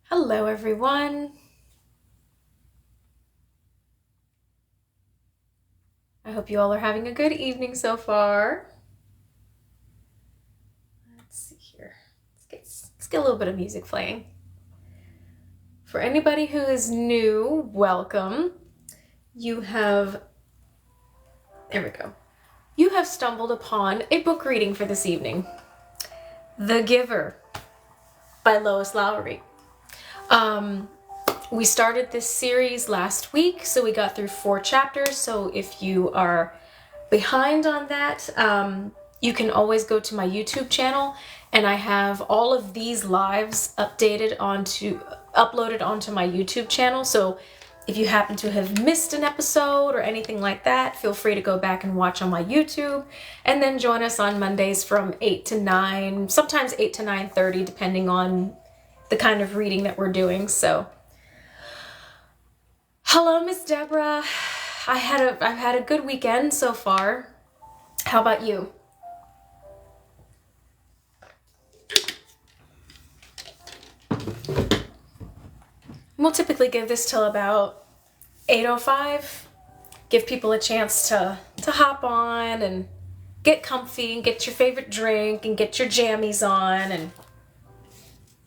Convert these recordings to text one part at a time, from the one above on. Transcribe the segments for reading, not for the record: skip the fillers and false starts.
Hello, everyone. I hope you all are having a good evening so far. Let's see here. Let's get a little bit of music playing. For anybody who is new, welcome. There we go. You have stumbled upon a book reading for this evening. The Giver by Lois Lowry. We started this series last week, so we got through 4 chapters. So if you are behind on that, you can always go to my YouTube channel, and I have all of these lives uploaded onto my YouTube channel. So if you happen to have missed an episode or anything like that, feel free to go back and watch on my YouTube, and then join us on Mondays from 8 to 9, sometimes 8 to 9:30, depending on the kind of reading that we're doing. So hello, Miss Deborah. I've had a good weekend so far. How about you? We'll typically give this till about 8:05. Give people a chance to hop on and get comfy and get your favorite drink and get your jammies on,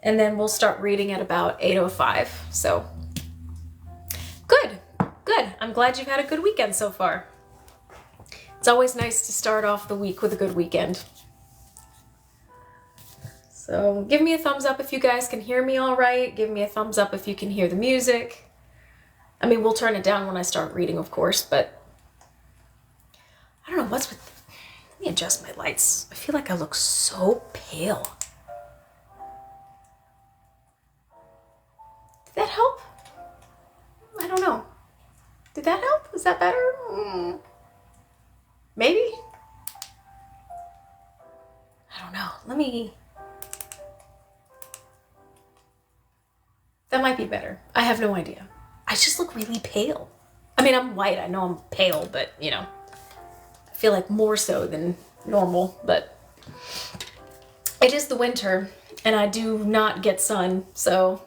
and then we'll start reading at about 8:05. So good. I'm glad you've had a good weekend so far. It's always nice to start off the week with a good weekend. So give me a thumbs up if you guys can hear me all right. Give me a thumbs up if you can hear the music. I mean, we'll turn it down when I start reading, of course, but I don't know what's with... Let me adjust my lights. I feel like I look so pale. Did that help? I don't know. Did that help? Is that better? Maybe? I don't know. That might be better. I have no idea. I just look really pale. I mean, I'm white. I know I'm pale, but, I feel like more so than normal. But it is the winter, and I do not get sun, so...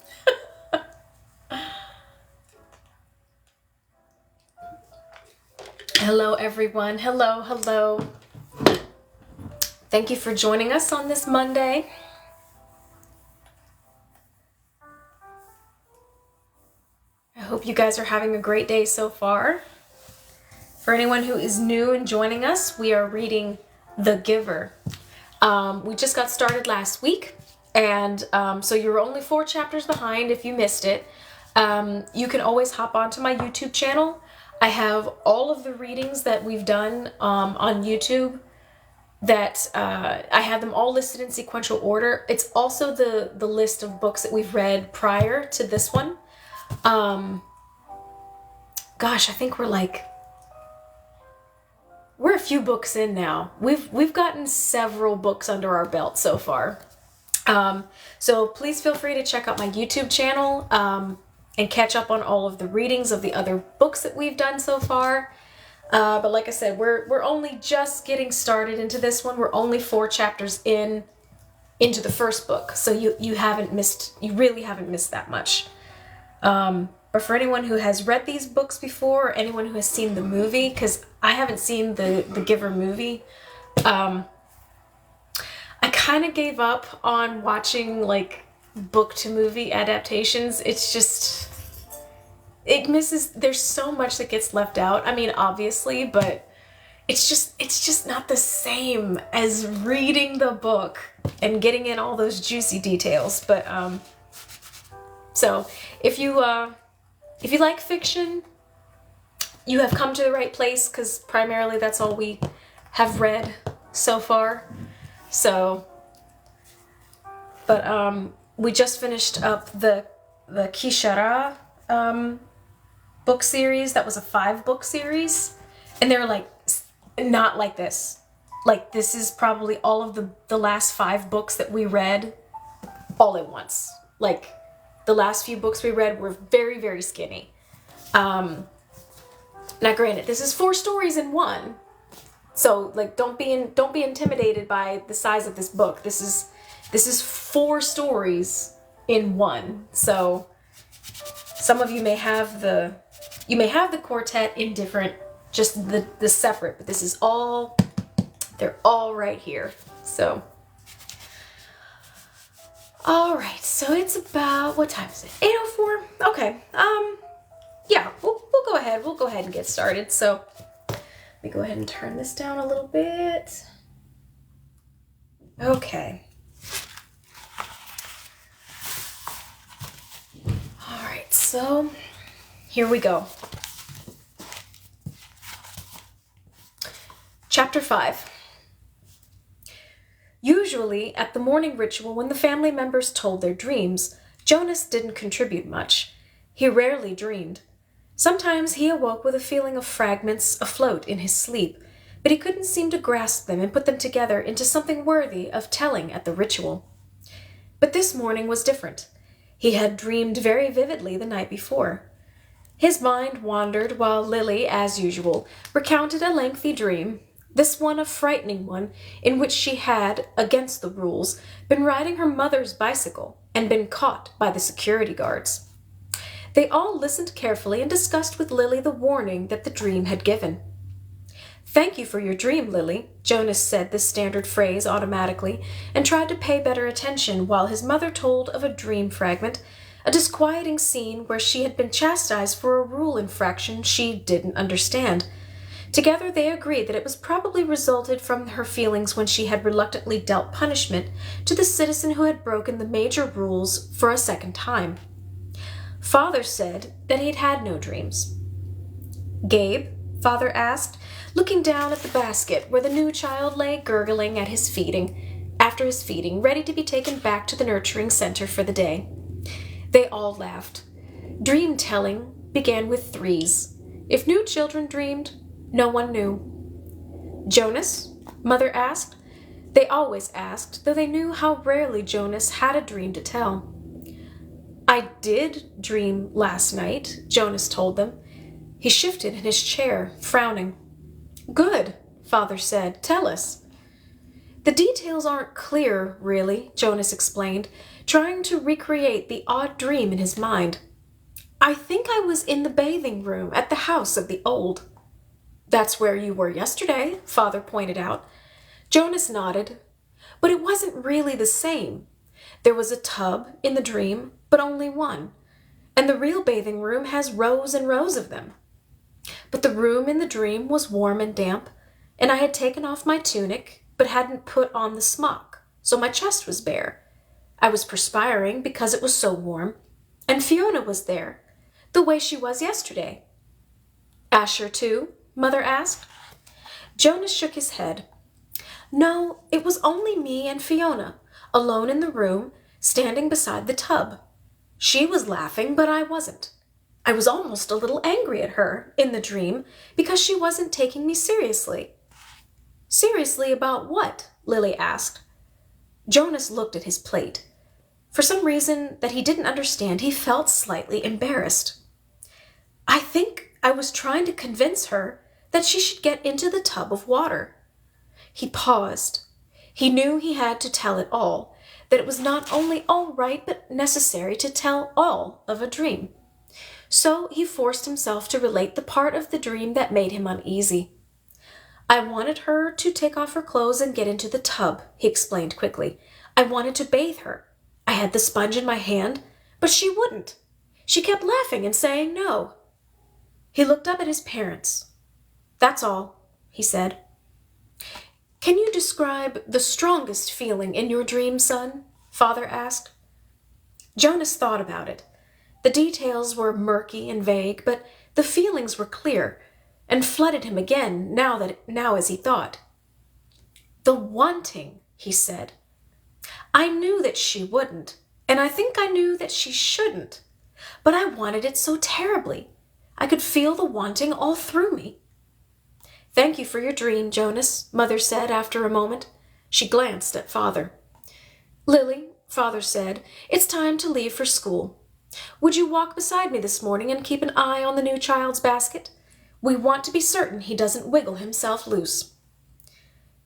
Hello, everyone. Hello. Thank you for joining us on this Monday. I hope you guys are having a great day so far. For anyone who is new and joining us, we are reading The Giver. We just got started last week, and so you're only 4 chapters behind if you missed it. You can always hop onto my YouTube channel. I have all of the readings that we've done on YouTube that I have them all listed in sequential order. It's also the list of books that we've read prior to this one. Gosh, I think we're a few books in now. We've gotten several books under our belt so far. So please feel free to check out my YouTube channel and catch up on all of the readings of the other books that we've done so far. But like I said, we're only just getting started into this one. We're only 4 chapters into the first book, so you really haven't missed that much. But for anyone who has read these books before, or anyone who has seen the movie, because I haven't seen the Giver movie, I kind of gave up on watching book to movie adaptations. There's so much that gets left out. I mean, obviously, but it's just not the same as reading the book and getting in all those juicy details. But so if you like fiction, you have come to the right place, because primarily that's all we have read so far. So, but we just finished up the Kishara book series. That was a 5-book series, and they're not like this. This is probably all of the last 5 books that we read all at once. The last few books we read were very, very skinny. Now granted, this is 4 stories in one, so don't be intimidated by the size of this book. This is 4 stories in one. So some of you may have the quartet in different, just the separate, but this is all, they're all right here. So, all right, so it's about, what time is it? 8:04. Okay. Yeah, we'll go ahead. We'll go ahead and get started. So, let me go ahead and turn this down a little bit. Okay. All right, so here we go. Chapter 5. Usually, at the morning ritual, when the family members told their dreams, Jonas didn't contribute much. He rarely dreamed. Sometimes he awoke with a feeling of fragments afloat in his sleep, but he couldn't seem to grasp them and put them together into something worthy of telling at the ritual. But this morning was different. He had dreamed very vividly the night before. His mind wandered while Lily, as usual, recounted a lengthy dream, this one a frightening one, in which she had, against the rules, been riding her mother's bicycle and been caught by the security guards. They all listened carefully and discussed with Lily the warning that the dream had given. "Thank you for your dream, Lily," Jonas said the standard phrase automatically and tried to pay better attention while his mother told of a dream fragment, a disquieting scene where she had been chastised for a rule infraction she didn't understand. Together they agreed that it was probably resulted from her feelings when she had reluctantly dealt punishment to the citizen who had broken the major rules for a second time. Father said that he'd had no dreams. "Gabe?" Father asked, looking down at the basket where the new child lay gurgling at his feeding, after his feeding, ready to be taken back to the nurturing center for the day. They all laughed. Dream-telling began with threes. If new children dreamed, no one knew. "Jonas?" Mother asked. They always asked, though they knew how rarely Jonas had a dream to tell. "I did dream last night," Jonas told them. He shifted in his chair, frowning. "Good," Father said. "Tell us." "The details aren't clear, really," Jonas explained, trying to recreate the odd dream in his mind. "I think I was in the bathing room at the house of the old." "That's where you were yesterday," Father pointed out. Jonas nodded. "But it wasn't really the same. There was a tub in the dream, but only one. And the real bathing room has rows and rows of them. But the room in the dream was warm and damp, and I had taken off my tunic, but hadn't put on the smock, so my chest was bare. I was perspiring because it was so warm, and Fiona was there, the way she was yesterday." "Asher too?" Mother asked. Jonas shook his head. "No, it was only me and Fiona, alone in the room, standing beside the tub. She was laughing, but I wasn't. I was almost a little angry at her, in the dream, because she wasn't taking me seriously." "Seriously about what?" Lily asked. Jonas looked at his plate. For some reason that he didn't understand, he felt slightly embarrassed. "I think I was trying to convince her that she should get into the tub of water." He paused. He knew he had to tell it all, that it was not only all right but necessary to tell all of a dream. So he forced himself to relate the part of the dream that made him uneasy. "I wanted her to take off her clothes and get into the tub," he explained quickly. "I wanted to bathe her. I had the sponge in my hand, but she wouldn't. She kept laughing and saying no." He looked up at his parents. "That's all," he said. "Can you describe the strongest feeling in your dream, son?" Father asked. Jonas thought about it. The details were murky and vague, but the feelings were clear and flooded him again now as he thought. "The wanting," he said. "I knew that she wouldn't, and I think I knew that she shouldn't, but I wanted it so terribly. I could feel the wanting all through me." "Thank you for your dream, Jonas," Mother said after a moment. She glanced at Father. "Lily," Father said, "it's time to leave for school. Would you walk beside me this morning and keep an eye on the new child's basket? We want to be certain he doesn't wiggle himself loose."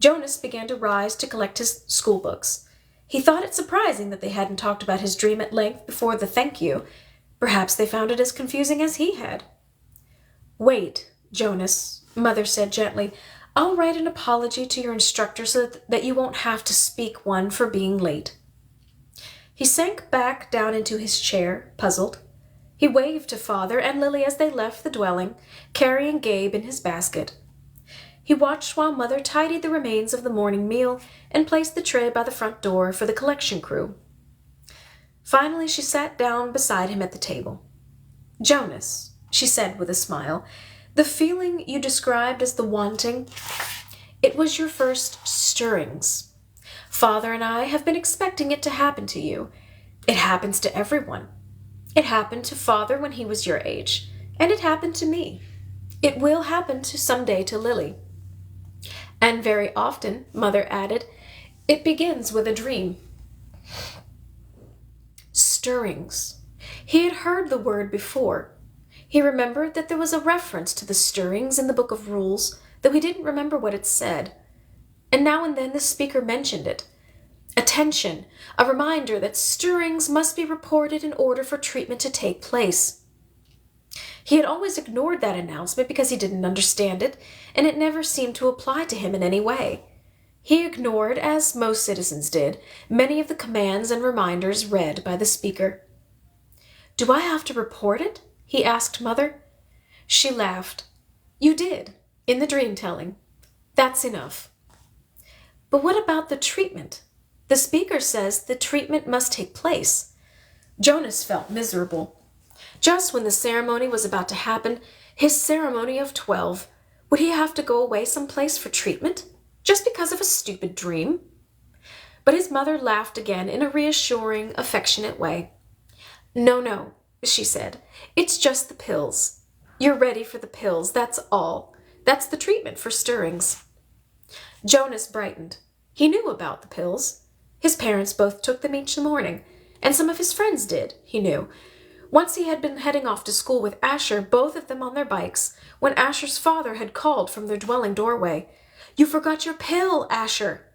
Jonas began to rise to collect his school books. He thought it surprising that they hadn't talked about his dream at length before the thank you. Perhaps they found it as confusing as he had. "Wait, Jonas," Mother said gently. "I'll write an apology to your instructor so that you won't have to speak one for being late." He sank back down into his chair, puzzled. He waved to Father and Lily as they left the dwelling, carrying Gabe in his basket. He watched while Mother tidied the remains of the morning meal and placed the tray by the front door for the collection crew. Finally, she sat down beside him at the table. "Jonas," she said with a smile, "the feeling you described as the wanting, it was your first stirrings. Father and I have been expecting it to happen to you. It happens to everyone. It happened to Father when he was your age, and it happened to me. It will happen someday to Lily. And very often," Mother added, "it begins with a dream." Stirrings. He had heard the word before. He remembered that there was a reference to the stirrings in the Book of Rules, though he didn't remember what it said. And now and then the speaker mentioned it. Attention, a reminder that stirrings must be reported in order for treatment to take place. He had always ignored that announcement because he didn't understand it, and it never seemed to apply to him in any way. He ignored, as most citizens did, many of the commands and reminders read by the speaker. "Do I have to report it?" he asked Mother. She laughed. "You did, in the dream telling. That's enough." "But what about the treatment? The speaker says the treatment must take place." Jonas felt miserable. Just when the ceremony was about to happen, his ceremony of 12, would he have to go away someplace for treatment? Just because of a stupid dream? But his mother laughed again in a reassuring, affectionate way. No, she said. "It's just the pills. You're ready for the pills, that's all. That's the treatment for stirrings." Jonas brightened. He knew about the pills. His parents both took them each morning, and some of his friends did, he knew. Once he had been heading off to school with Asher, both of them on their bikes, when Asher's father had called from their dwelling doorway. "You forgot your pill, Asher."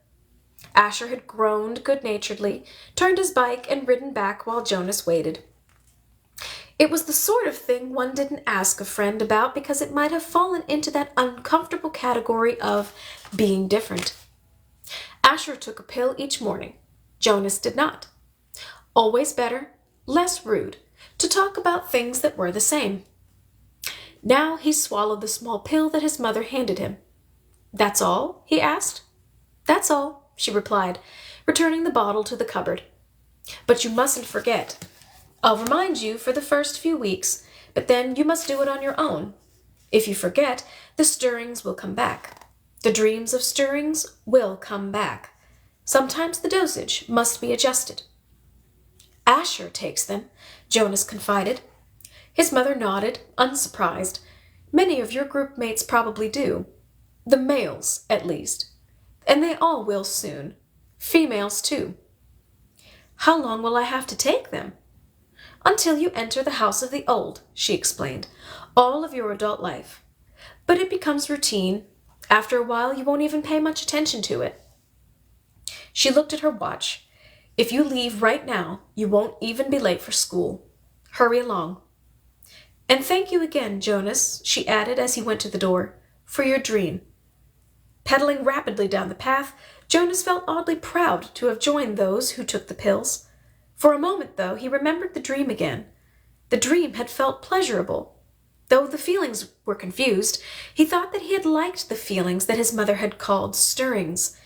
Asher had groaned good-naturedly, turned his bike, and ridden back while Jonas waited. It was the sort of thing one didn't ask a friend about because it might have fallen into that uncomfortable category of being different. Asher took a pill each morning. Jonas did not. Always better, less rude, to talk about things that were the same. Now he swallowed the small pill that his mother handed him. "That's all?" he asked. "That's all," she replied, returning the bottle to the cupboard. "But you mustn't forget. I'll remind you for the first few weeks, but then you must do it on your own. If you forget, the stirrings will come back. The dreams of stirrings will come back. Sometimes the dosage must be adjusted." "Asher takes them," Jonas confided. His mother nodded, unsurprised. "Many of your group mates probably do. The males, at least. And they all will soon. Females, too." "How long will I have to take them?" "Until you enter the house of the old," she explained. "All of your adult life. But it becomes routine. After a while, you won't even pay much attention to it." She looked at her watch. "If you leave right now, you won't even be late for school. Hurry along. And thank you again, Jonas," she added as he went to the door, "for your dream." Pedaling rapidly down the path, Jonas felt oddly proud to have joined those who took the pills. For a moment, though, he remembered the dream again. The dream had felt pleasurable. Though the feelings were confused, he thought that he had liked the feelings that his mother had called stirrings.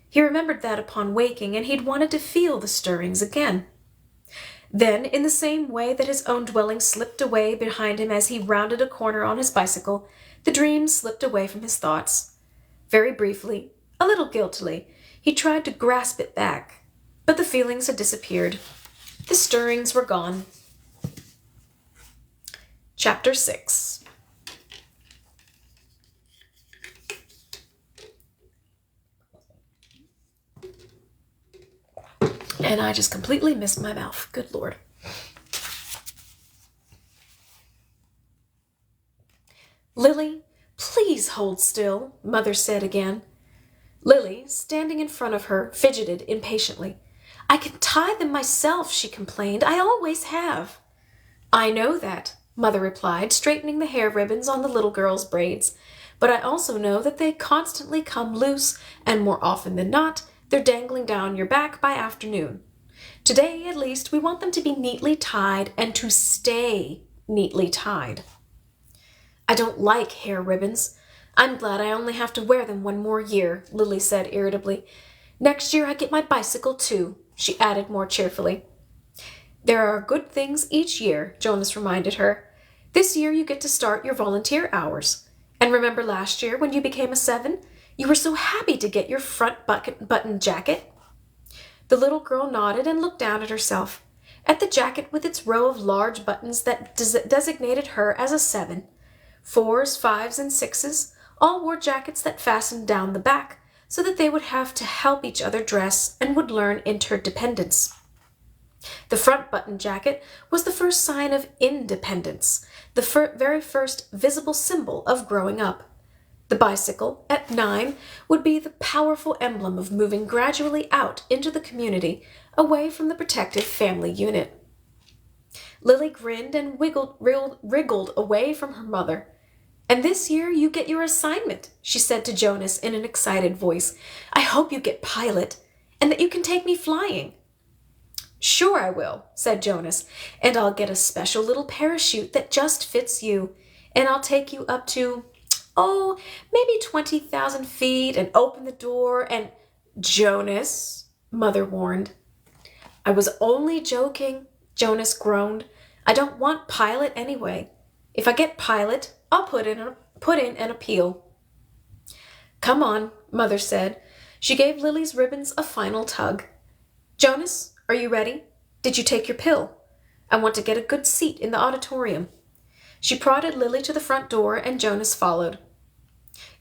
He remembered that upon waking, and he'd wanted to feel the stirrings again. Then, in the same way that his own dwelling slipped away behind him as he rounded a corner on his bicycle, the dream slipped away from his thoughts. Very briefly, a little guiltily, he tried to grasp it back, but the feelings had disappeared. The stirrings were gone. Chapter 6. And I just completely missed my mouth. Good Lord. "Lily, please hold still," Mother said again. Lily, standing in front of her, fidgeted impatiently. I can tie them myself, she complained. I always have. I know that, Mother replied, straightening the hair ribbons on the little girl's braids. But I also know that they constantly come loose, and more often than not, they're dangling down your back by afternoon. Today, at least, we want them to be neatly tied and to stay neatly tied. I don't like hair ribbons. I'm glad I only have to wear them one more year, Lily said irritably. Next year I get my bicycle too, she added more cheerfully. There are good things each year, Jonas reminded her. This year you get to start your volunteer hours. And remember last year when you became a 7? You were so happy to get your front button jacket. The little girl nodded and looked down at herself, at the jacket with its row of large buttons that designated her as a 7. 4s, 5s, and 6s all wore jackets that fastened down the back so that they would have to help each other dress and would learn interdependence. The front button jacket was the first sign of independence, the very first visible symbol of growing up. The bicycle, at 9, would be the powerful emblem of moving gradually out into the community, away from the protective family unit. Lily grinned and wriggled away from her mother. And this year you get your assignment, she said to Jonas in an excited voice. I hope you get pilot, and that you can take me flying. Sure I will, said Jonas, and I'll get a special little parachute that just fits you, and I'll take you up to, maybe 20,000 feet and open the door and... Jonas, Mother warned. I was only joking, Jonas groaned. I don't want pilot anyway. If I get pilot, I'll put in an appeal. Come on, Mother said. She gave Lily's ribbons a final tug. Jonas, are you ready? Did you take your pill? I want to get a good seat in the auditorium. She prodded Lily to the front door, and Jonas followed.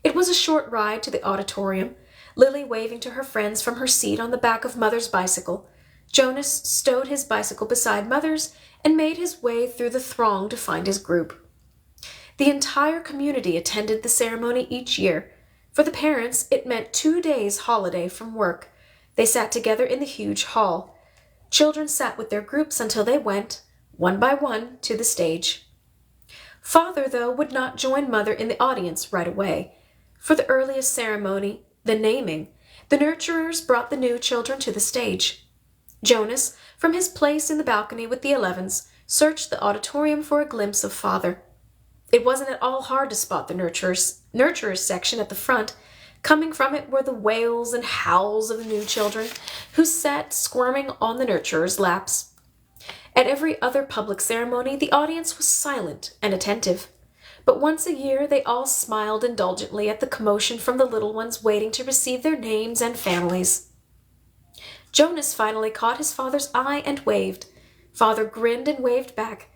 It was a short ride to the auditorium, Lily waving to her friends from her seat on the back of Mother's bicycle. Jonas stowed his bicycle beside Mother's and made his way through the throng to find his group. The entire community attended the ceremony each year. For the parents, it meant 2 days' holiday from work. They sat together in the huge hall. Children sat with their groups until they went, one by one, to the stage. Father, though, would not join Mother in the audience right away. For the earliest ceremony, the naming, the nurturers brought the new children to the stage. Jonas, from his place in the balcony with the 11s, searched the auditorium for a glimpse of Father. It wasn't at all hard to spot the nurturers section at the front. Coming from it were the wails and howls of the new children, who sat squirming on the nurturers' laps. At every other public ceremony, the audience was silent and attentive. But once a year, they all smiled indulgently at the commotion from the little ones waiting to receive their names and families. Jonas finally caught his father's eye and waved. Father grinned and waved back,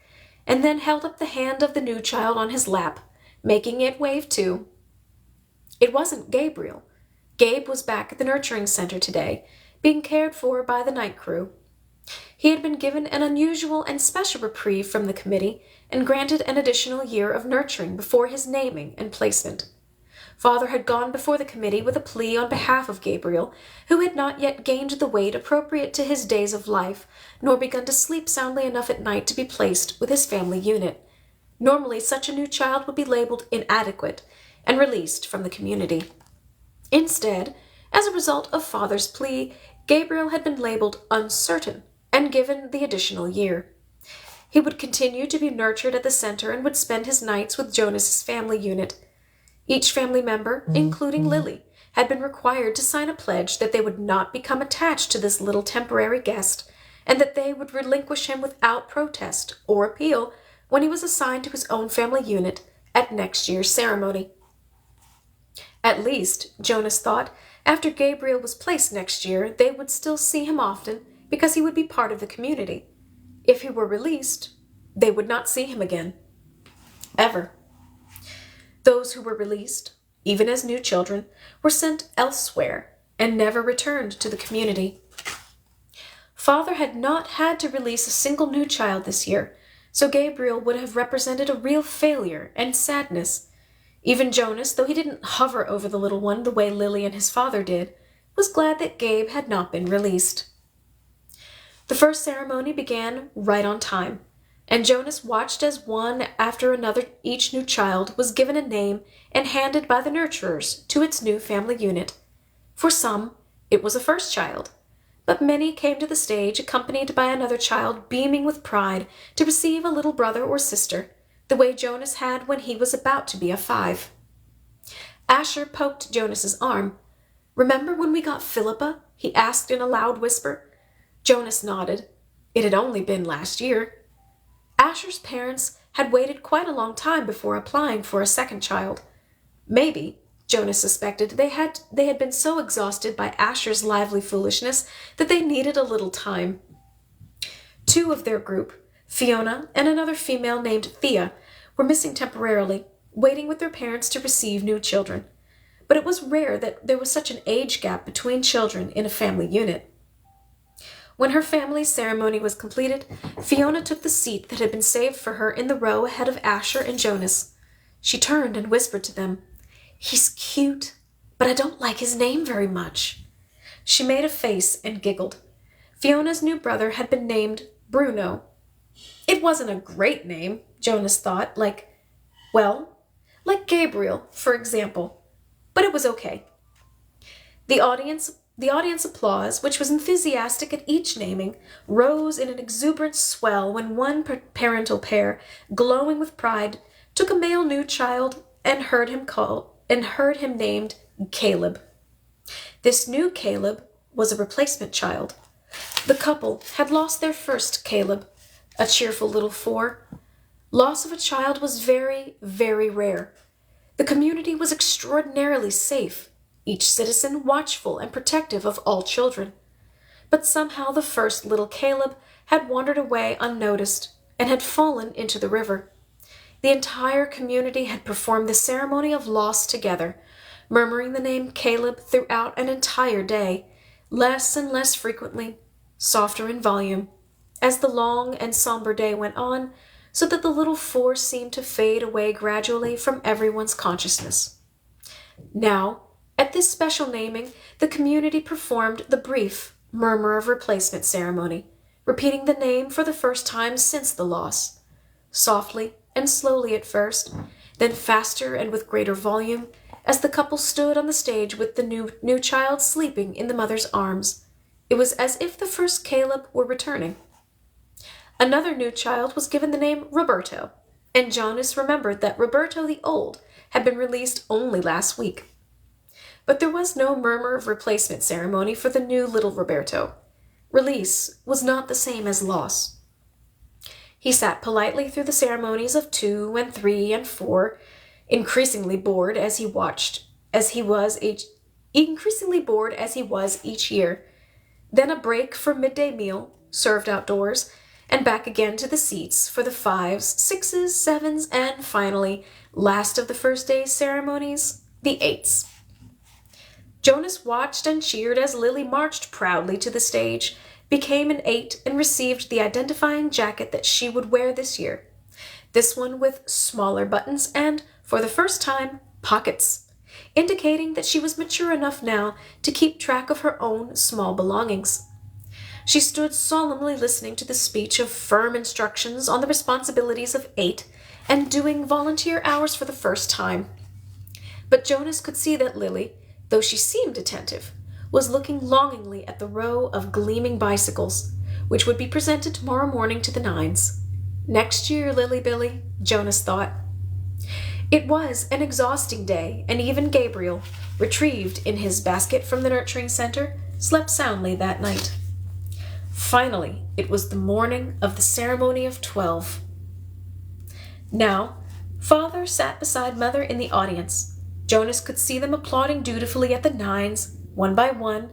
and then held up the hand of the new child on his lap, making it wave too. It wasn't Gabriel. Gabe was back at the nurturing center today, being cared for by the night crew. He had been given an unusual and special reprieve from the committee and granted an additional year of nurturing before his naming and placement. Father had gone before the committee with a plea on behalf of Gabriel, who had not yet gained the weight appropriate to his days of life, nor begun to sleep soundly enough at night to be placed with his family unit. Normally, such a new child would be labeled inadequate and released from the community. Instead, as a result of Father's plea, Gabriel had been labeled uncertain and given the additional year. He would continue to be nurtured at the center and would spend his nights with Jonas's family unit. Each family member, including Lily, had been required to sign a pledge that they would not become attached to this little temporary guest, and that they would relinquish him without protest or appeal when he was assigned to his own family unit at next year's ceremony. At least, Jonas thought, after Gabriel was placed next year, they would still see him often because he would be part of the community. If he were released, they would not see him again. Ever. Those who were released, even as new children, were sent elsewhere and never returned to the community. Father had not had to release a single new child this year, so Gabriel would have represented a real failure and sadness. Even Jonas, though he didn't hover over the little one the way Lily and his father did, was glad that Gabe had not been released. The first ceremony began right on time, and Jonas watched as one after another each new child was given a name and handed by the nurturers to its new family unit. For some, it was a first child, but many came to the stage accompanied by another child beaming with pride to receive a little brother or sister, the way Jonas had when he was about to be a 5. Asher poked Jonas's arm. "Remember when we got Philippa?" he asked in a loud whisper. Jonas nodded. It had only been last year. Asher's parents had waited quite a long time before applying for a second child. Maybe, Jonas suspected, they had been so exhausted by Asher's lively foolishness that they needed a little time. 2 of their group, Fiona and another female named Thea, were missing temporarily, waiting with their parents to receive new children. But it was rare that there was such an age gap between children in a family unit. When her family's ceremony was completed, Fiona took the seat that had been saved for her in the row ahead of Asher and Jonas. She turned and whispered to them, "He's cute, but I don't like his name very much." She made a face and giggled. Fiona's new brother had been named Bruno. It wasn't a great name, Jonas thought, like Gabriel, for example, but it was okay. The audience applause, which was enthusiastic at each naming, rose in an exuberant swell when one parental pair, glowing with pride, took a male new child and heard him named Caleb. This new Caleb was a replacement child. The couple had lost their first Caleb, a cheerful little 4. Loss of a child was very, very rare. The community was extraordinarily safe, each citizen watchful and protective of all children. But somehow the first little Caleb had wandered away unnoticed and had fallen into the river. The entire community had performed the ceremony of loss together, murmuring the name Caleb throughout an entire day, less and less frequently, softer in volume, as the long and somber day went on, so that the little 4 seemed to fade away gradually from everyone's consciousness. Now, at this special naming, the community performed the brief murmur of replacement ceremony, repeating the name for the first time since the loss. Softly and slowly at first, then faster and with greater volume, as the couple stood on the stage with the new child sleeping in the mother's arms. It was as if the first Caleb were returning. Another new child was given the name Roberto, and Jonas remembered that Roberto the Old had been released only last week. But there was no murmur of replacement ceremony for the new little Roberto. Release was not the same as loss. He sat politely through the ceremonies of 2 and 3 and 4, increasingly bored as he was each year. Then a break for midday meal, served outdoors, and back again to the seats for the 5s, 6s, 7s, and finally, last of the first day's ceremonies, the 8s. Jonas watched and cheered as Lily marched proudly to the stage, became an 8, and received the identifying jacket that she would wear this year. This one with smaller buttons and, for the first time, pockets, indicating that she was mature enough now to keep track of her own small belongings. She stood solemnly listening to the speech of firm instructions on the responsibilities of 8 and doing volunteer hours for the first time. But Jonas could see that Lily, though she seemed attentive, was looking longingly at the row of gleaming bicycles, which would be presented tomorrow morning to the 9s. Next year, Lily-Billy, Jonas thought. It was an exhausting day, and even Gabriel, retrieved in his basket from the nurturing center, slept soundly that night. Finally, it was the morning of the ceremony of 12. Now, Father sat beside Mother in the audience. Jonas could see them applauding dutifully at the 9s, one by one,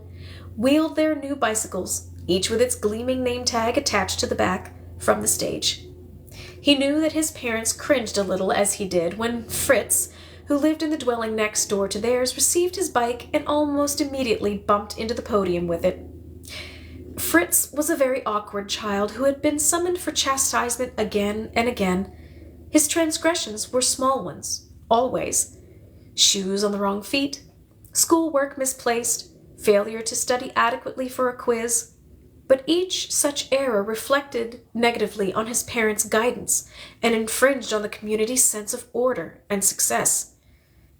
wheeled their new bicycles, each with its gleaming name tag attached to the back, from the stage. He knew that his parents cringed a little as he did when Fritz, who lived in the dwelling next door to theirs, received his bike and almost immediately bumped into the podium with it. Fritz was a very awkward child who had been summoned for chastisement again and again. His transgressions were small ones, always. Shoes on the wrong feet, schoolwork misplaced, failure to study adequately for a quiz. But each such error reflected negatively on his parents' guidance and infringed on the community's sense of order and success.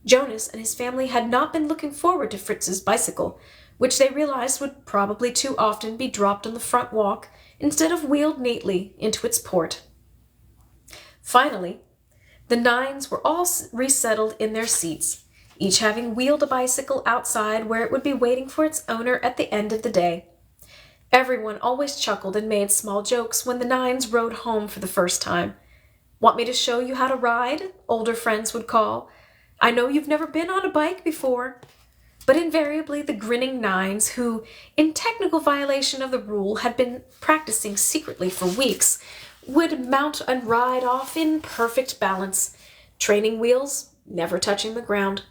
Jonas and his family had not been looking forward to Fritz's bicycle, which they realized would probably too often be dropped on the front walk instead of wheeled neatly into its port. Finally, the nines were all resettled in their seats, each having wheeled a bicycle outside where it would be waiting for its owner at the end of the day. Everyone always chuckled and made small jokes when the nines rode home for the first time. "Want me to show you how to ride?" older friends would call. "I know you've never been on a bike before." But invariably the grinning nines, who, in technical violation of the rule, had been practicing secretly for weeks, would mount and ride off in perfect balance, training wheels never touching the ground.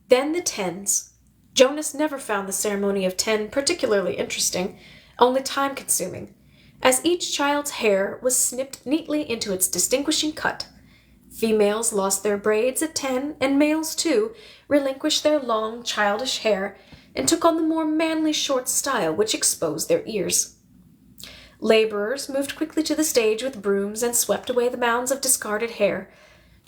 Then the tens. Jonas never found the ceremony of 10 particularly interesting, only time-consuming, as each child's hair was snipped neatly into its distinguishing cut. Females lost their braids at 10, and males, too, relinquished their long, childish hair and took on the more manly short style which exposed their ears. Laborers moved quickly to the stage with brooms and swept away the mounds of discarded hair.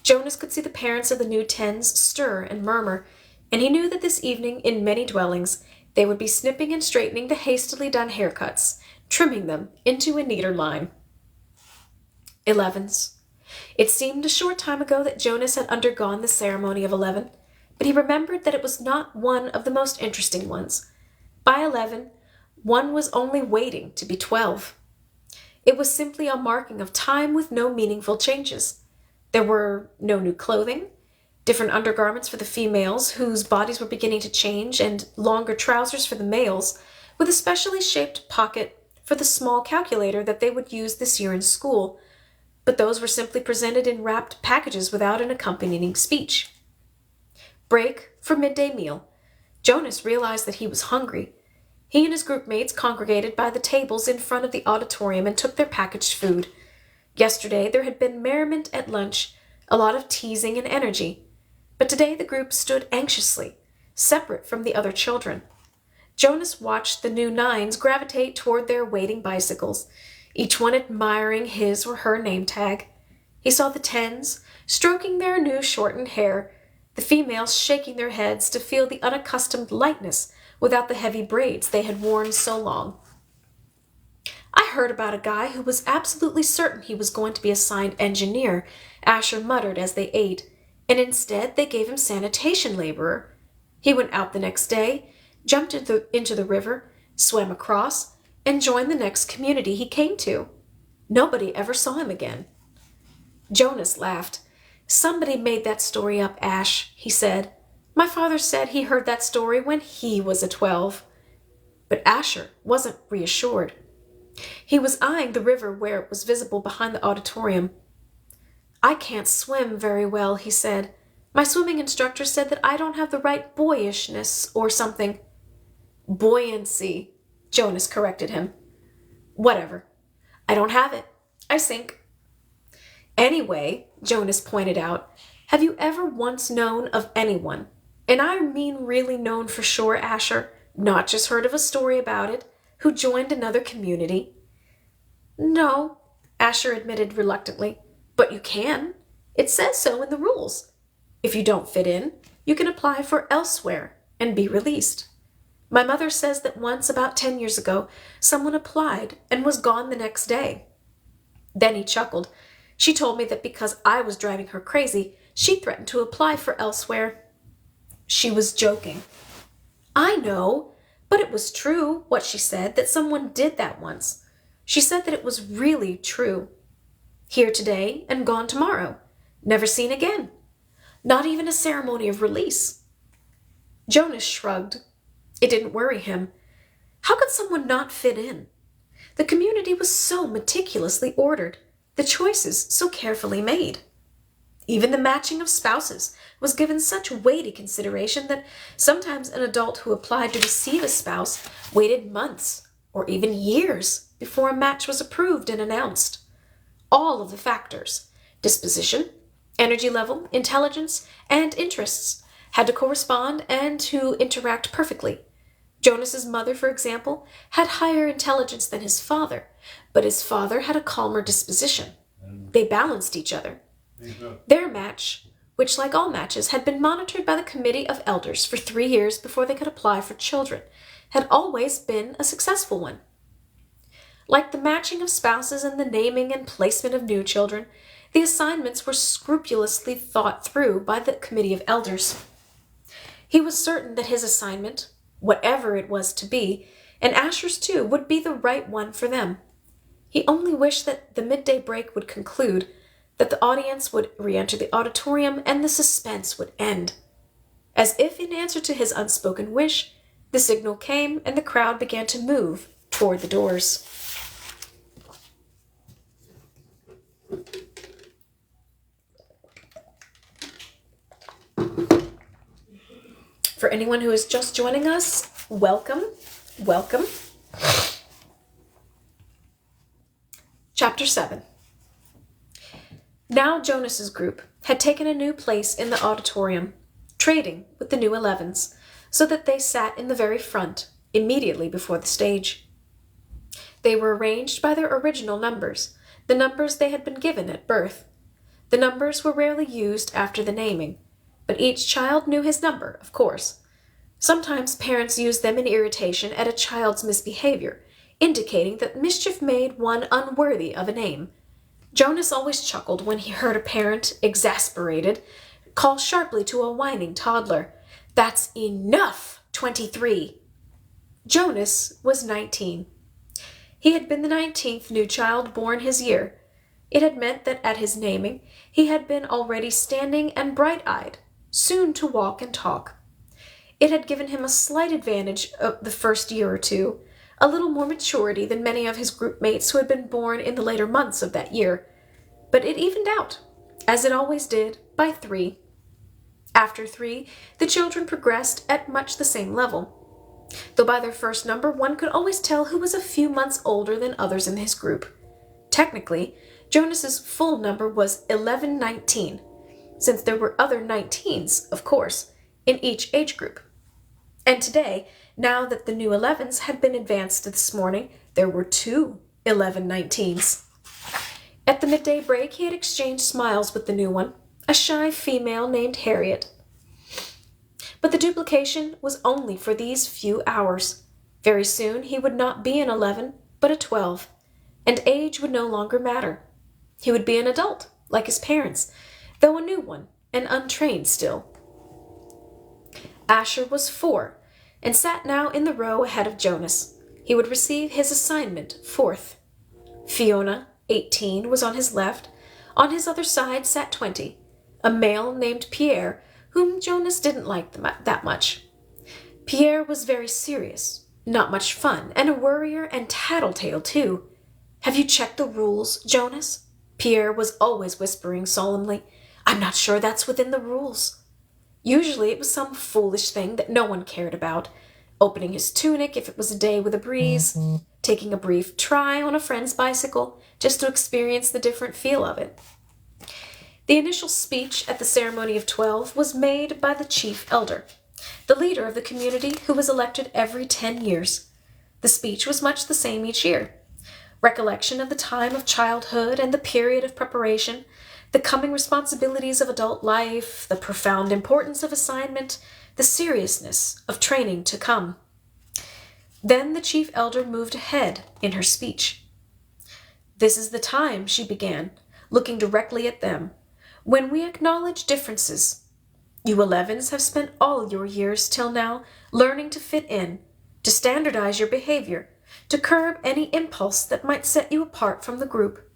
Jonas could see the parents of the new tens stir and murmur, and he knew that this evening, in many dwellings, they would be snipping and straightening the hastily done haircuts, trimming them into a neater line. 11s. It seemed a short time ago that Jonas had undergone the ceremony of 11, but he remembered that it was not one of the most interesting ones. By 11, one was only waiting to be 12. It was simply a marking of time with no meaningful changes. There were no new clothing, different undergarments for the females, whose bodies were beginning to change, and longer trousers for the males, with a specially shaped pocket for the small calculator that they would use this year in school, but those were simply presented in wrapped packages without an accompanying speech. Break for midday meal. Jonas realized that he was hungry. He and his group mates congregated by the tables in front of the auditorium and took their packaged food. Yesterday there had been merriment at lunch, a lot of teasing and energy, but today the group stood anxiously, separate from the other children. Jonas watched the new nines gravitate toward their waiting bicycles, each one admiring his or her name tag. He saw the tens stroking their new shortened hair, the females shaking their heads to feel the unaccustomed lightness without the heavy braids they had worn so long. "I heard about a guy who was absolutely certain he was going to be assigned engineer," Asher muttered as they ate, "and instead they gave him sanitation laborer. He went out the next day, jumped into the river, swam across, and joined the next community he came to. Nobody ever saw him again." Jonas laughed. "Somebody made that story up, Ash," he said. "My father said he heard that story when he was a 12. But Asher wasn't reassured. He was eyeing the river where it was visible behind the auditorium. "I can't swim very well," he said. "My swimming instructor said that I don't have the right boyishness or something." "Buoyancy," Jonas corrected him. "Whatever. I don't have it. I sink." "Anyway," Jonas pointed out, "have you ever once known of anyone, and I mean really known for sure, Asher, not just heard of a story about it, who joined another community?" "No," Asher admitted reluctantly, "but you can. It says so in the rules. If you don't fit in, you can apply for elsewhere and be released. My mother says that once, about 10 years ago, someone applied and was gone the next day." Then he chuckled. "She told me that because I was driving her crazy, she threatened to apply for elsewhere." She was joking. "I know, but it was true, what she said, that someone did that once. She said that it was really true. Here today and gone tomorrow. Never seen again. Not even a ceremony of release." Jonas shrugged. It didn't worry him. How could someone not fit in? The community was so meticulously ordered, the choices so carefully made. Even the matching of spouses was given such weighty consideration that sometimes an adult who applied to receive a spouse waited months or even years before a match was approved and announced. All of the factors, disposition, energy level, intelligence, and interests, had to correspond and to interact perfectly. Jonas's mother, for example, had higher intelligence than his father, but his father had a calmer disposition. They balanced each other. Their match, which like all matches had been monitored by the committee of elders for 3 years before they could apply for children, had always been a successful one. Like the matching of spouses and the naming and placement of new children, the assignments were scrupulously thought through by the committee of elders. He was certain that his assignment, whatever it was to be, and Asher's too, would be the right one for them. He only wished that the midday break would conclude, that the audience would re-enter the auditorium, and the suspense would end. As if in answer to his unspoken wish, the signal came, and the crowd began to move toward the doors. For anyone who is just joining us, welcome, welcome. Chapter 7. Now Jonas's group had taken a new place in the auditorium, trading with the new 11s, so that they sat in the very front, immediately before the stage. They were arranged by their original numbers, the numbers they had been given at birth. The numbers were rarely used after the naming, but each child knew his number, of course. Sometimes parents used them in irritation at a child's misbehavior, indicating that mischief made one unworthy of a name. Jonas always chuckled when he heard a parent, exasperated, call sharply to a whining toddler, "That's enough, 23." Jonas was 19. He had been the 19th new child born his year. It had meant that at his naming he had been already standing and bright-eyed, soon to walk and talk. It had given him a slight advantage of the first year or two, a little more maturity than many of his group mates who had been born in the later months of that year. But it evened out, as it always did, by 3. After 3, the children progressed at much the same level, though by their first number one could always tell who was a few months older than others in his group. Technically, Jonas's full number was 1119, since there were other 19s, of course, in each age group. And today, now that the new 11s had been advanced this morning, there were 2 1119s. At the midday break, he had exchanged smiles with the new one, a shy female named Harriet. But the duplication was only for these few hours. Very soon he would not be an 11, but a 12, and age would no longer matter. He would be an adult, like his parents, though a new one, and untrained still. Asher was 4, and sat now in the row ahead of Jonas. He would receive his assignment 4th. Fiona, 18, was on his left. On his other side sat 20, a male named Pierre, whom Jonas didn't like that much. Pierre was very serious, not much fun, and a worrier and tattletale too. "Have you checked the rules, Jonas?" Pierre was always whispering solemnly. "I'm not sure that's within the rules." Usually it was some foolish thing that no one cared about, opening his tunic if it was a day with a breeze, taking a brief try on a friend's bicycle just to experience the different feel of it. The initial speech at the ceremony of 12 was made by the chief elder, the leader of the community who was elected every 10 years. The speech was much the same each year. Recollection of the time of childhood and the period of preparation, the coming responsibilities of adult life, the profound importance of assignment, the seriousness of training to come. Then the chief elder moved ahead in her speech. "This is the time," she began, looking directly at them, "when we acknowledge differences. You 11s have spent all your years till now learning to fit in, to standardize your behavior, to curb any impulse that might set you apart from the group.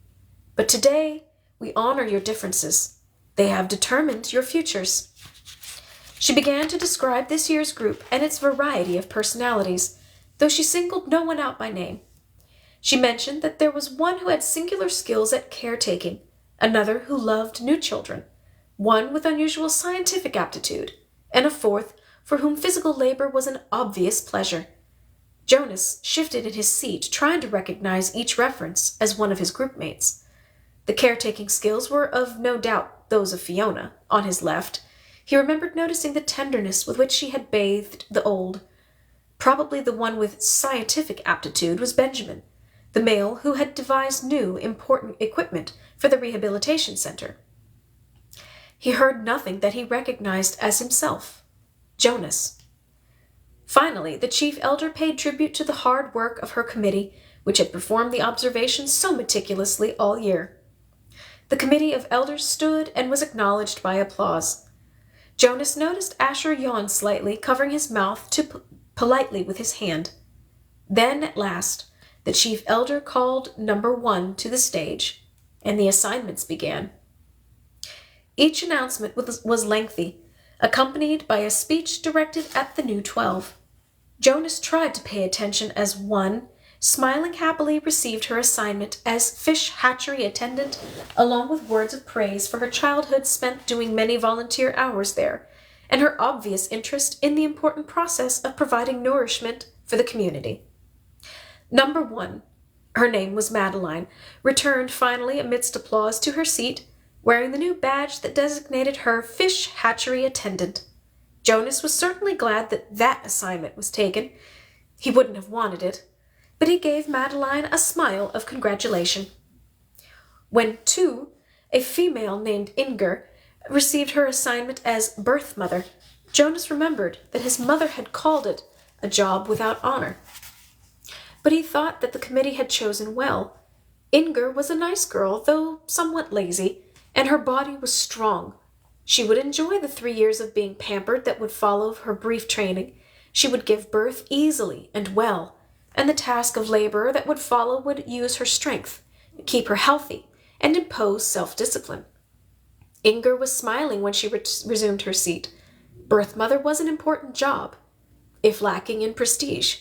But today, we honor your differences. They have determined your futures." She began to describe this year's group and its variety of personalities, though she singled no one out by name. She mentioned that there was one who had singular skills at caretaking, another who loved new children, one with unusual scientific aptitude, and a 4th for whom physical labor was an obvious pleasure. Jonas shifted in his seat, trying to recognize each reference as one of his group mates. The caretaking skills were of no doubt those of Fiona, on his left. He remembered noticing the tenderness with which she had bathed the old. Probably the one with scientific aptitude was Benjamin, the male who had devised new, important equipment for the rehabilitation center. He heard nothing that he recognized as himself, Jonas. Finally, the chief elder paid tribute to the hard work of her committee, which had performed the observations so meticulously all year. The committee of elders stood and was acknowledged by applause. Jonas noticed Asher yawn slightly, covering his mouth politely with his hand. Then, at last, the chief elder called number 1 to the stage, and the assignments began. Each announcement was lengthy, accompanied by a speech directed at the new 12. Jonas tried to pay attention as 1, smiling happily, received her assignment as fish hatchery attendant, along with words of praise for her childhood spent doing many volunteer hours there, and her obvious interest in the important process of providing nourishment for the community. Number 1, her name was Madeline, returned finally amidst applause to her seat, wearing the new badge that designated her fish hatchery attendant. Jonas was certainly glad that assignment was taken. He wouldn't have wanted it, but he gave Madeline a smile of congratulation. When 2, a female named Inger, received her assignment as birth mother, Jonas remembered that his mother had called it a job without honor. But he thought that the committee had chosen well. Inger was a nice girl, though somewhat lazy, and her body was strong. She would enjoy the 3 years of being pampered that would follow her brief training. She would give birth easily and well, and the task of labor that would follow would use her strength, keep her healthy, and impose self-discipline. Inger was smiling when she resumed her seat. Birth mother was an important job, if lacking in prestige.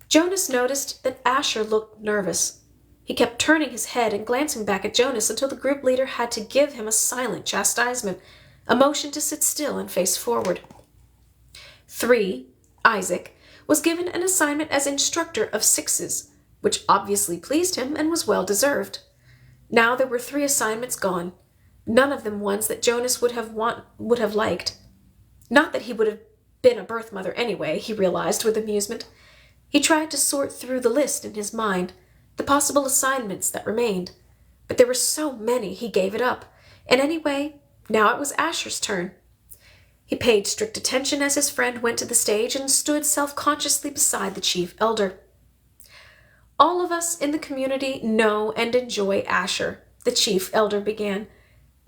Jonas noticed that Asher looked nervous. He kept turning his head and glancing back at Jonas until the group leader had to give him a silent chastisement, a motion to sit still and face forward. 3, Isaac, was given an assignment as instructor of 6s, which obviously pleased him and was well deserved. Now there were 3 assignments gone, none of them ones that Jonas would have liked. Not that he would have been a birth mother anyway, he realized with amusement. He tried to sort through the list in his mind, the possible assignments that remained, but there were so many he gave it up, and anyway, now it was Asher's turn. He paid strict attention as his friend went to the stage and stood self-consciously beside the chief elder. All of us in the community know and enjoy Asher, the chief elder began.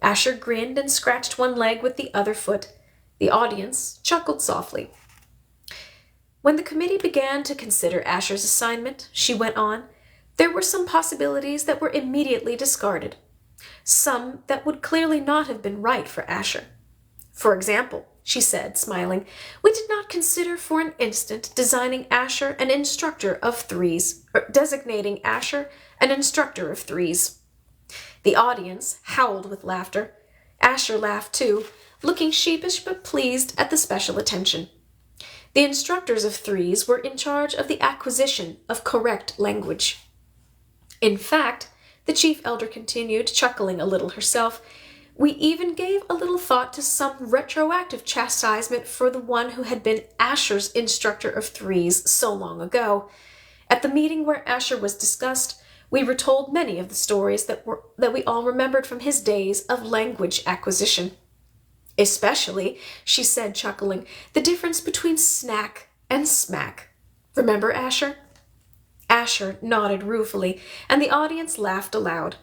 Asher grinned and scratched one leg with the other foot. The audience chuckled softly. When the committee began to consider Asher's assignment, she went on, there were some possibilities that were immediately discarded, some that would clearly not have been right for Asher. For example, she said, smiling, we did not consider for an instant designing Asher an instructor of 3s, or designating Asher an instructor of 3s. The audience howled with laughter. Asher laughed too, looking sheepish but pleased at the special attention. The instructors of 3s were in charge of the acquisition of correct language. In fact, the chief elder continued, chuckling a little herself, we even gave a little thought to some retroactive chastisement for the one who had been Asher's instructor of 3s so long ago. At the meeting where Asher was discussed, we retold many of the stories that we all remembered from his days of language acquisition. Especially, she said, chuckling, the difference between snack and smack. Remember, Asher? Asher nodded ruefully, and the audience laughed aloud.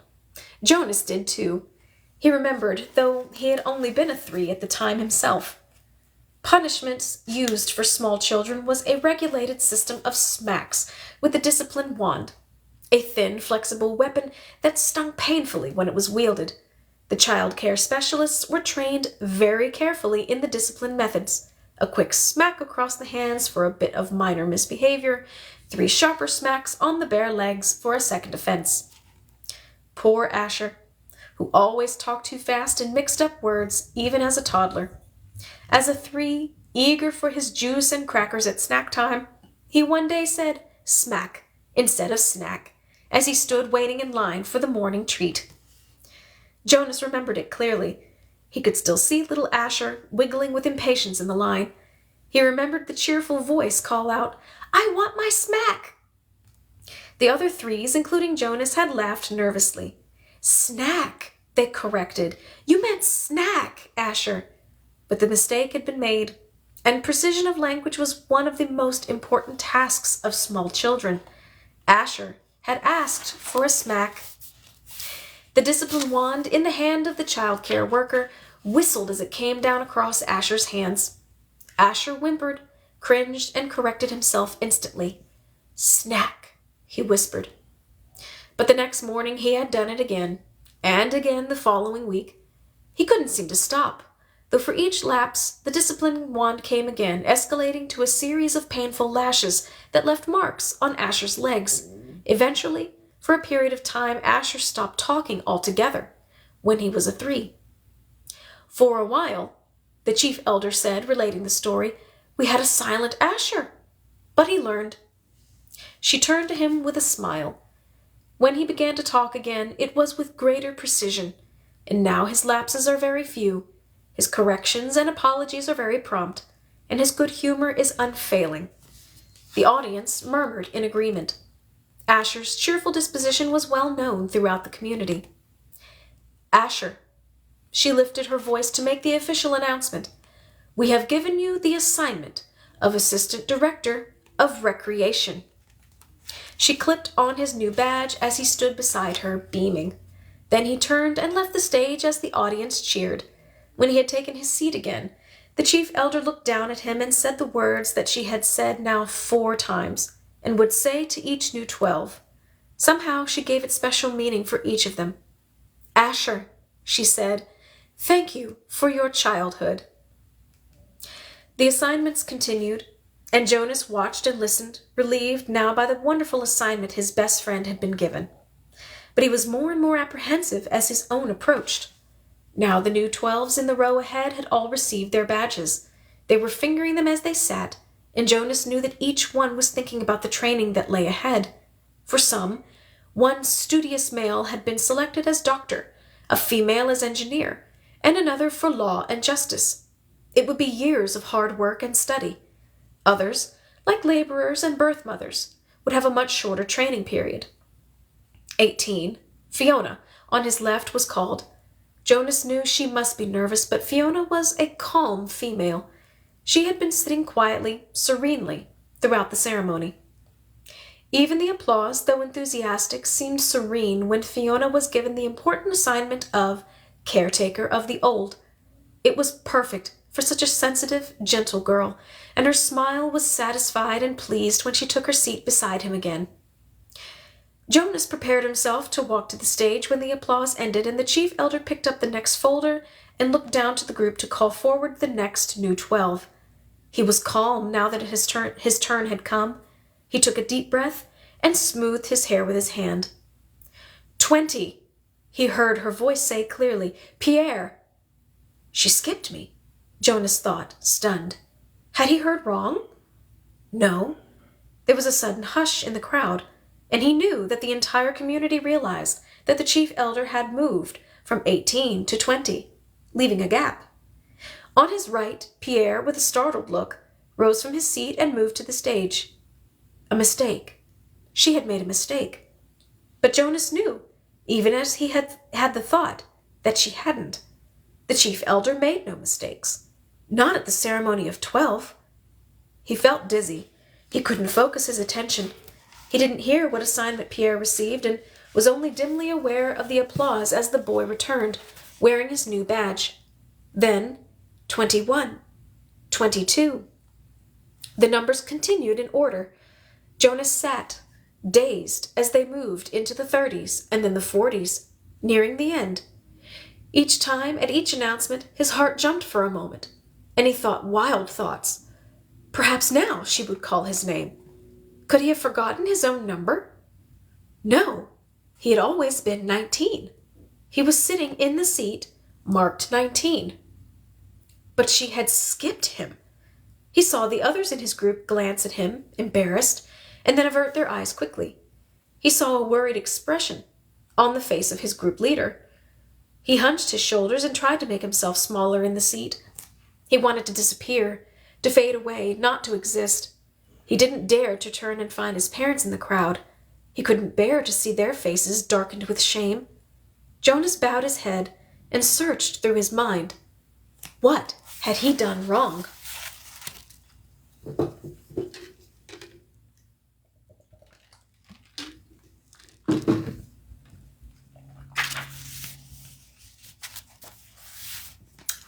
Jonas did too. He remembered, though he had only been a 3 at the time himself. Punishments used for small children was a regulated system of smacks with a discipline wand, a thin, flexible weapon that stung painfully when it was wielded. The child care specialists were trained very carefully in the discipline methods. A quick smack across the hands for a bit of minor misbehavior, 3 sharper smacks on the bare legs for a second offense. Poor Asher, who always talked too fast and mixed up words, even as a toddler. As a 3, eager for his juice and crackers at snack time, he one day said smack instead of snack, as he stood waiting in line for the morning treat. Jonas remembered it clearly. He could still see little Asher wiggling with impatience in the line. He remembered the cheerful voice call out, "I want my smack!" The other threes, including Jonas, had laughed nervously. "Snack," they corrected. "You meant snack, Asher." But the mistake had been made, and precision of language was one of the most important tasks of small children. Asher had asked for a smack. The discipline wand in the hand of the child care worker whistled as it came down across Asher's hands. Asher whimpered, cringed, and corrected himself instantly. "Snack," he whispered. But the next morning he had done it again, and again the following week. He couldn't seem to stop, though for each lapse the discipline wand came again, escalating to a series of painful lashes that left marks on Asher's legs. Eventually, for a period of time, Asher stopped talking altogether when he was a 3. For a while, the chief elder said, relating the story, we had a silent Asher. But he learned. She turned to him with a smile. When he began to talk again, it was with greater precision, and now his lapses are very few, his corrections and apologies are very prompt, and his good humor is unfailing. The audience murmured in agreement. Asher's cheerful disposition was well known throughout the community. Asher, she lifted her voice to make the official announcement, we have given you the assignment of Assistant Director of Recreation. She clipped on his new badge as he stood beside her, beaming. Then he turned and left the stage as the audience cheered. When he had taken his seat again, the chief elder looked down at him and said the words that she had said now 4 times, and would say to each new 12. Somehow she gave it special meaning for each of them. Asher, she said, thank you for your childhood. The assignments continued, and Jonas watched and listened, relieved now by the wonderful assignment his best friend had been given. But he was more and more apprehensive as his own approached. Now the new 12s in the row ahead had all received their badges. They were fingering them as they sat, and Jonas knew that each one was thinking about the training that lay ahead. For some, one studious male had been selected as doctor, a female as engineer, and another for law and justice. It would be years of hard work and study. Others, like laborers and birth mothers, would have a much shorter training period. 18, Fiona, on his left, was called. Jonas knew she must be nervous, but Fiona was a calm female. She had been sitting quietly, serenely, throughout the ceremony. Even the applause, though enthusiastic, seemed serene when Fiona was given the important assignment of caretaker of the old. It was perfect for such a sensitive, gentle girl, and her smile was satisfied and pleased when she took her seat beside him again. Jonas prepared himself to walk to the stage when the applause ended, and the chief elder picked up the next folder and looked down to the group to call forward the next new 12. He was calm now that his turn had come. He took a deep breath and smoothed his hair with his hand. 20, he heard her voice say clearly. Pierre. She skipped me, Jonas thought, stunned. Had he heard wrong? No. There was a sudden hush in the crowd, and he knew that the entire community realized that the chief elder had moved from 18 to 20, leaving a gap. On his right, Pierre, with a startled look, rose from his seat and moved to the stage. A mistake. She had made a mistake. But Jonas knew, even as he had the thought, that she hadn't. The chief elder made no mistakes. Not at the ceremony of 12. He felt dizzy. He couldn't focus his attention. He didn't hear what assignment Pierre received and was only dimly aware of the applause as the boy returned, wearing his new badge. Then, 21, 22. The numbers continued in order. Jonas sat, dazed, as they moved into the 30s and then the 40s, nearing the end. Each time, at each announcement, his heart jumped for a moment, and he thought wild thoughts. Perhaps now she would call his name. Could he have forgotten his own number? No, he had always been 19. He was sitting in the seat marked 19. But she had skipped him. He saw the others in his group glance at him, embarrassed, and then avert their eyes quickly. He saw a worried expression on the face of his group leader. He hunched his shoulders and tried to make himself smaller in the seat. He wanted to disappear, to fade away, not to exist. He didn't dare to turn and find his parents in the crowd. He couldn't bear to see their faces darkened with shame. Jonas bowed his head and searched through his mind. What had he done wrong?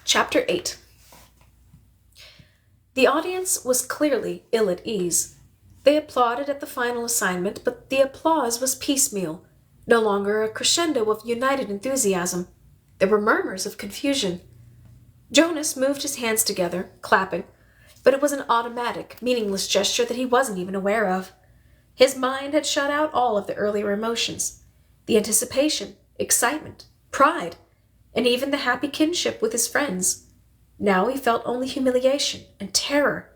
Chapter 8. The audience was clearly ill at ease. They applauded at the final assignment, but the applause was piecemeal, no longer a crescendo of united enthusiasm. There were murmurs of confusion. Jonas moved his hands together, clapping, but it was an automatic, meaningless gesture that he wasn't even aware of. His mind had shut out all of the earlier emotions, the anticipation, excitement, pride, and even the happy kinship with his friends. Now he felt only humiliation and terror.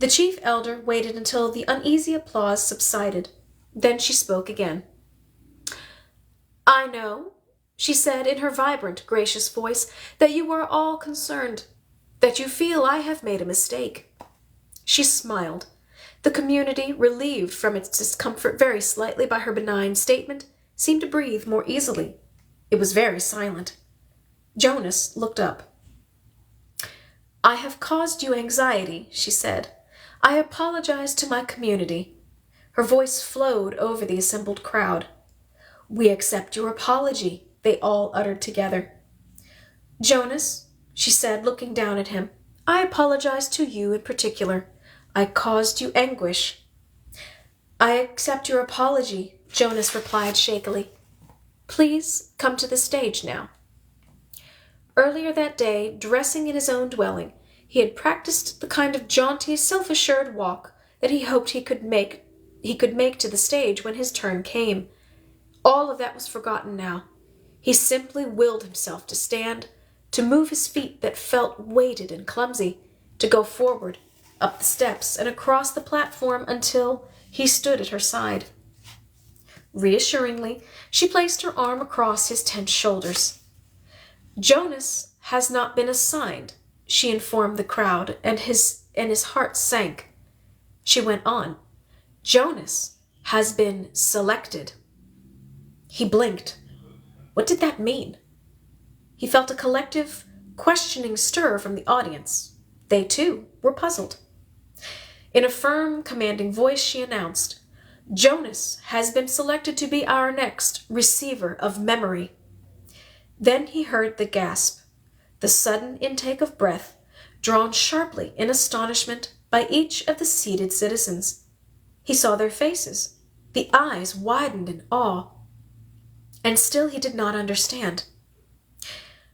The chief elder waited until the uneasy applause subsided. Then she spoke again. "I know," she said in her vibrant, gracious voice, "that you are all concerned, that you feel I have made a mistake." She smiled. The community, relieved from its discomfort very slightly by her benign statement, seemed to breathe more easily. It was very silent. Jonas looked up. "I have caused you anxiety," she said. "I apologize to my community." Her voice flowed over the assembled crowd. "We accept your apology," they all uttered together. "Jonas," she said, looking down at him, "I apologize to you in particular. I caused you anguish." "I accept your apology," Jonas replied shakily. "Please come to the stage now." Earlier that day, dressing in his own dwelling, he had practiced the kind of jaunty, self-assured walk that he hoped he could make to the stage when his turn came. All of that was forgotten now. He simply willed himself to stand, to move his feet that felt weighted and clumsy, to go forward, up the steps, and across the platform until he stood at her side. Reassuringly, she placed her arm across his tense shoulders. "Jonas has not been assigned," she informed the crowd, and his heart sank. She went on. "Jonas has been selected." He blinked. What did that mean? He felt a collective, questioning stir from the audience. They, too, were puzzled. In a firm, commanding voice, she announced, "Jonas has been selected to be our next receiver of memory." Then he heard the gasp, the sudden intake of breath, drawn sharply in astonishment by each of the seated citizens. He saw their faces. The eyes widened in awe. And still he did not understand.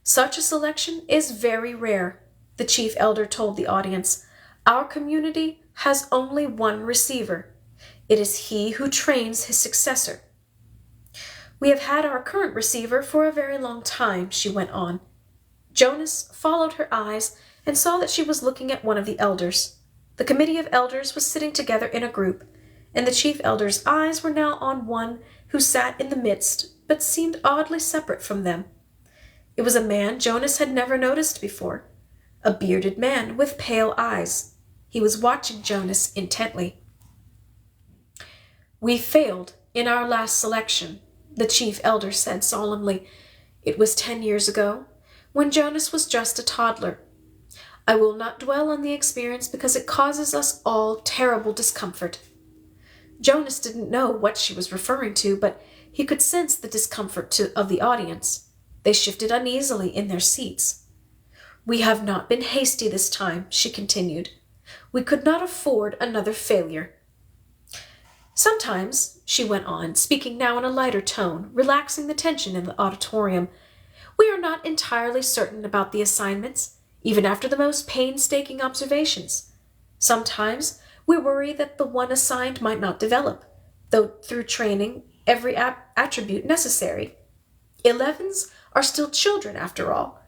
"Such a selection is very rare," the chief elder told the audience. "Our community has only one receiver. It is he who trains his successor." "We have had our current receiver for a very long time," she went on. Jonas followed her eyes and saw that she was looking at one of the elders. The committee of elders was sitting together in a group, and the chief elder's eyes were now on one who sat in the midst, but seemed oddly separate from them. It was a man Jonas had never noticed before, a bearded man with pale eyes. He was watching Jonas intently. "We failed in our last selection," the chief elder said solemnly. "It was 10 years ago, when Jonas was just a toddler. I will not dwell on the experience because it causes us all terrible discomfort." Jonas didn't know what she was referring to, but he could sense the discomfort of the audience. They shifted uneasily in their seats. "We have not been hasty this time," she continued. "We could not afford another failure." "Sometimes," she went on, speaking now in a lighter tone, relaxing the tension in the auditorium, "we are not entirely certain about the assignments, even after the most painstaking observations. Sometimes we worry that the one assigned might not develop, though through training, every attribute necessary. 11s are still children, after all.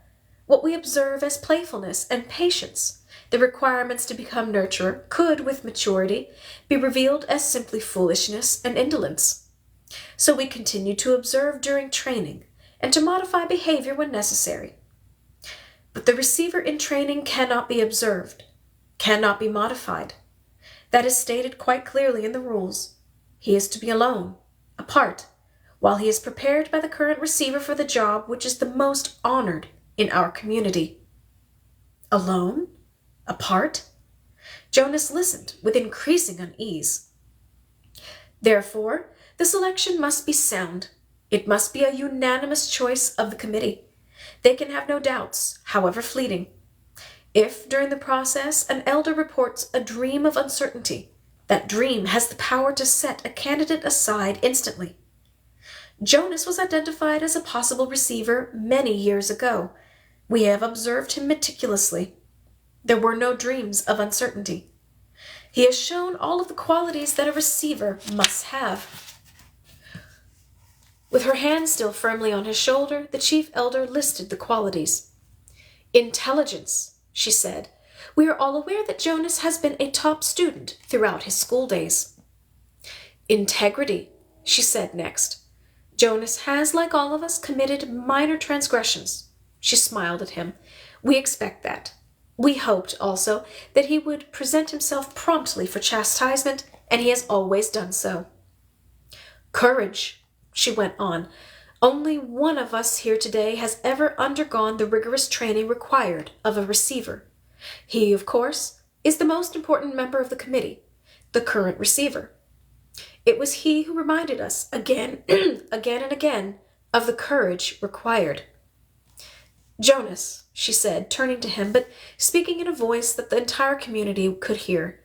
What we observe as playfulness and patience, the requirements to become nurturer, could, with maturity, be revealed as simply foolishness and indolence. So we continue to observe during training, and to modify behavior when necessary. But the receiver in training cannot be observed, cannot be modified. That is stated quite clearly in the rules. He is to be alone, apart, while he is prepared by the current receiver for the job which is the most honored in our community. Alone? Apart? Jonas listened with increasing unease. Therefore, the selection must be sound. It must be a unanimous choice of the committee. They can have no doubts, however fleeting. If, during the process, an elder reports a dream of uncertainty, that dream has the power to set a candidate aside instantly. Jonas was identified as a possible receiver many years ago. We have observed him meticulously. There were no dreams of uncertainty. He has shown all of the qualities that a receiver must have. With her hand still firmly on his shoulder, the chief elder listed the qualities. Intelligence, she said. We are all aware that Jonas has been a top student throughout his school days. Integrity, she said next. Jonas has, like all of us, committed minor transgressions. She smiled at him. We expect that. We hoped, also, that he would present himself promptly for chastisement, and he has always done so. Courage, she went on. Only one of us here today has ever undergone the rigorous training required of a receiver. He, of course, is the most important member of the committee, the current receiver. It was he who reminded us again, again and again, of the courage required. Jonas, she said, turning to him, but speaking in a voice that the entire community could hear,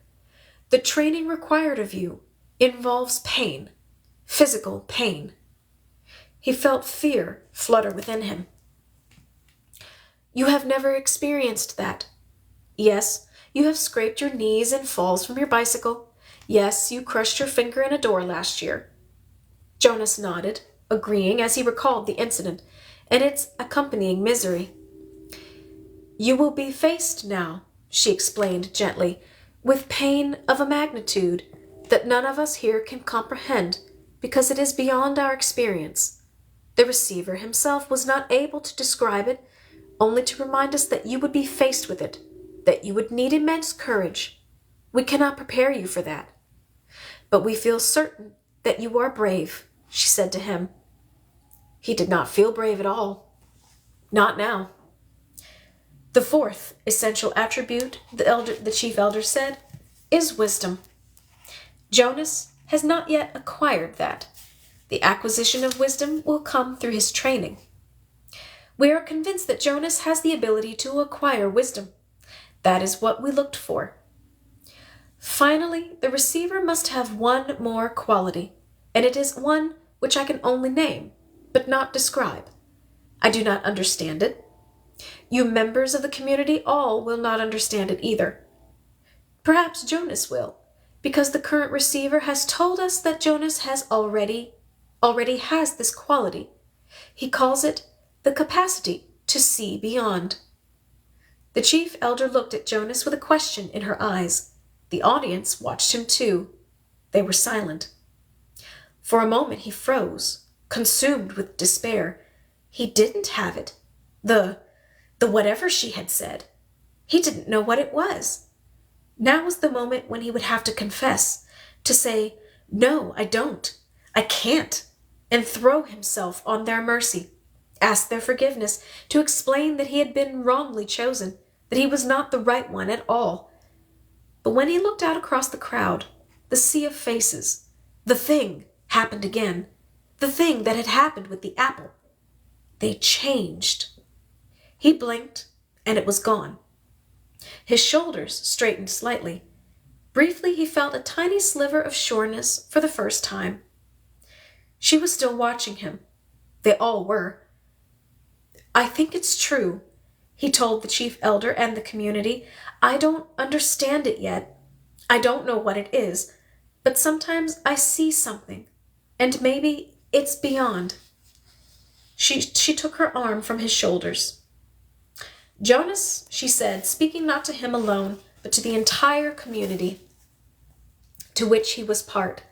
the training required of you involves pain, physical pain. He felt fear flutter within him. You have never experienced that. Yes, you have scraped your knees in falls from your bicycle. Yes, you crushed your finger in a door last year. Jonas nodded, agreeing as he recalled the incident and its accompanying misery. You will be faced now, she explained gently, with pain of a magnitude that none of us here can comprehend because it is beyond our experience. The receiver himself was not able to describe it, only to remind us that you would be faced with it, that you would need immense courage. We cannot prepare you for that. But we feel certain that you are brave, she said to him. He did not feel brave at all. Not now. The fourth essential attribute, the chief elder said, is wisdom. Jonas has not yet acquired that. The acquisition of wisdom will come through his training. We are convinced that Jonas has the ability to acquire wisdom. That is what we looked for. Finally, the receiver must have one more quality, and it is one which I can only name, but not describe. I do not understand it. You members of the community all will not understand it either. Perhaps Jonas will, because the current receiver has told us that Jonas has already has this quality. He calls it the capacity to see beyond. The chief elder looked at Jonas with a question in her eyes. The audience watched him too. They were silent. For a moment he froze, consumed with despair. He didn't have it. The whatever she had said. He didn't know what it was. Now was the moment when he would have to confess, to say, "No, I don't. I can't," and throw himself on their mercy, ask their forgiveness, to explain that he had been wrongly chosen, that he was not the right one at all. But when he looked out across the crowd, the sea of faces, the thing happened again, the thing that had happened with the apple. They changed. He blinked, and it was gone. His shoulders straightened slightly. Briefly, he felt a tiny sliver of sureness for the first time. She was still watching him. They all were. I think it's true, he told the chief elder and the community. I don't understand it yet. I don't know what it is, but sometimes I see something, and maybe it's beyond. She took her arm from his shoulders. Jonas, she said, speaking not to him alone, but to the entire community to which he was part,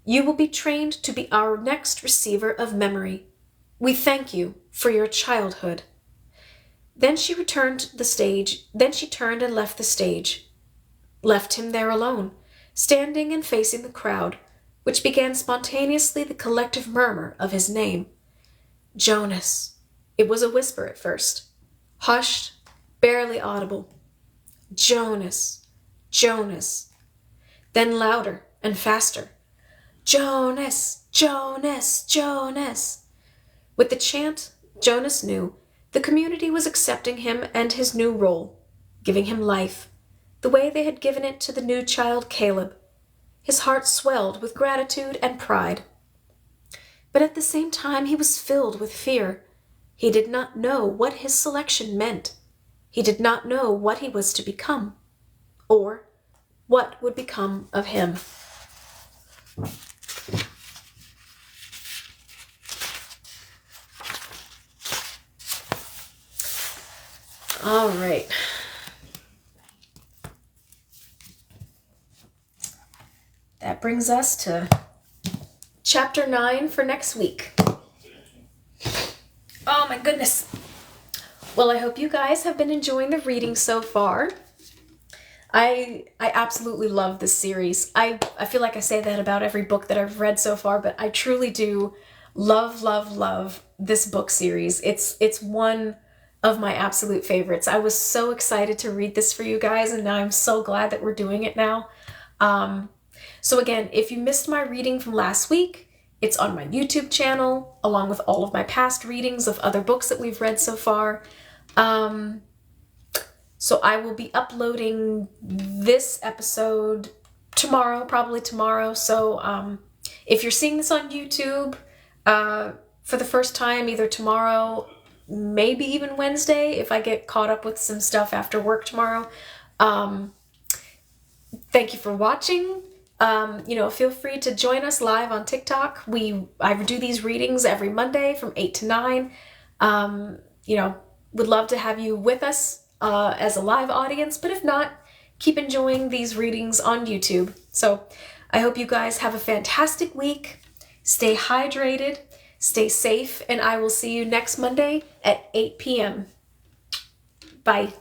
you will be trained to be our next receiver of memory. We thank you for your childhood. Then she turned and left the stage, left him there alone, standing and facing the crowd, which began spontaneously the collective murmur of his name. Jonas. It was a whisper at first, hushed, barely audible. Jonas, Jonas. Then louder and faster. Jonas, Jonas, Jonas. With the chant, Jonas knew the community was accepting him and his new role, giving him life, the way they had given it to the new child Caleb. His heart swelled with gratitude and pride. But at the same time he was filled with fear. He did not know what his selection meant. He did not know what he was to become, or what would become of him. All right. That brings us to chapter 9 for next week. Oh my goodness. Well, I hope you guys have been enjoying the reading so far. I absolutely love this series. I feel like I say that about every book that I've read so far, but I truly do love this book series. It's one of my absolute favorites. I was so excited to read this for you guys, and now I'm so glad that we're doing it now. So again, if you missed my reading from last week, it's on my YouTube channel, along with all of my past readings of other books that we've read so far. So I will be uploading this episode tomorrow, probably tomorrow. So if you're seeing this on YouTube for the first time, either tomorrow, maybe even Wednesday, if I get caught up with some stuff after work tomorrow. Thank you for watching. Feel free to join us live on TikTok. I do these readings every Monday from 8 to 9. Would love to have you with us as a live audience, but if not, keep enjoying these readings on YouTube. So I hope you guys have a fantastic week. Stay hydrated, stay safe, and I will see you next Monday at 8 p.m. Bye.